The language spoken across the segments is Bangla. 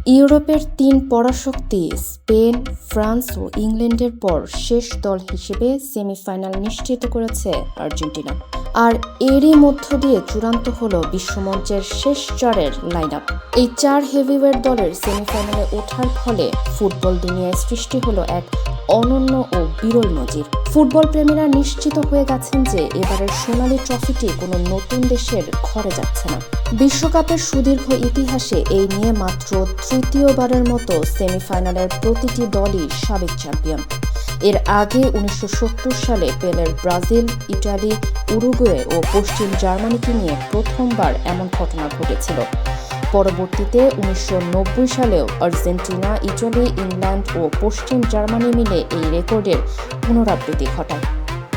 ইউরোপের তিন পরাশক্তি স্পেন, ফ্রান্স ও ইংল্যান্ডের পর শেষ দল হিসেবে সেমিফাইনাল নিশ্চিত করেছে আর্জেন্টিনা। আর এরই মধ্য দিয়ে চূড়ান্ত হলো বিশ্বমঞ্চের শেষ চারের লাইন আপ। এই চার হেভিওয়েট দলের সেমিফাইনালে ওঠার ফলে ফুটবল দুনিয়ায় সৃষ্টি হলো এক অনন্য ও বিরল নজির। ফুটবল প্রেমীরা নিশ্চিত হয়ে গেছেন যে এবারের সোনালী ট্রফিটি কোনো নতুন দেশের ঘরে যাচ্ছে না। বিশ্বকাপের সুদীর্ঘ ইতিহাসে এই নিয়ে মাত্র তৃতীয়বারের মতো সেমিফাইনালের প্রতিটি দলই সাবেক চ্যাম্পিয়ন। এর আগে ১৯৭০ সালে পেলের ব্রাজিল, ইটালি, উরুগুয়ে ও পশ্চিম জার্মানিকে নিয়ে প্রথমবার এমন ঘটনা ঘটেছিল। পরবর্তীতে ১৯৯০ সালেও আর্জেন্টিনা, ইটালি, ইংল্যান্ড ও পশ্চিম জার্মানি মিলে এই রেকর্ডের পুনরাবৃত্তি ঘটায়।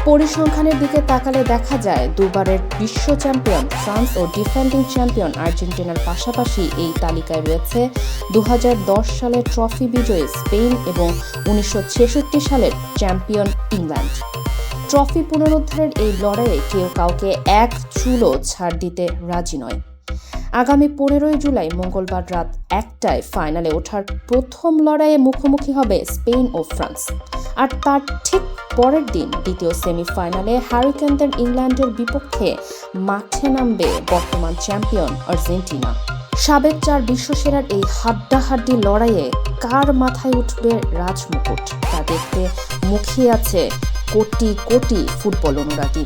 পরিসংখ্যানের দিকে তাকালে দেখা যায় দুবারের বিশ্ব চ্যাম্পিয়ন ফ্রান্স ও ডিফেন্ডিং চ্যাম্পিয়ন আর্জেন্টিনার পাশাপাশি এই তালিকায় রয়েছে ২০১০ সালের ট্রফি বিজয়ী স্পেন এবং ১৯৬৬ সালের চ্যাম্পিয়ন ইংল্যান্ড। ট্রফি পুনরুদ্ধারের এই লড়াইয়ে কেউ কাউকে এক চুলও ছাড় দিতে রাজি নয়। আগামী ১৫ জুলাই মঙ্গলবার রাত ১টায় ফাইনালে ওঠার প্রথম লড়াইয়ে মুখোমুখি হবে স্পেন ও ফ্রান্স। আর তার ঠিক পরের দিন দ্বিতীয় সেমিফাইনালে হারিকেনদের ইংল্যান্ডের বিপক্ষে মাঠে নামবে বর্তমান চ্যাম্পিয়ন আর্জেন্টিনা। সাবেক চার বিশ্বসেরার এই হাড্ডাহাড্ডি লড়াইয়ে কার মাথায় উঠবে রাজমুকুট তা দেখতে মুখিয়ে আছে কোটি কোটি ফুটবল অনুরাগী।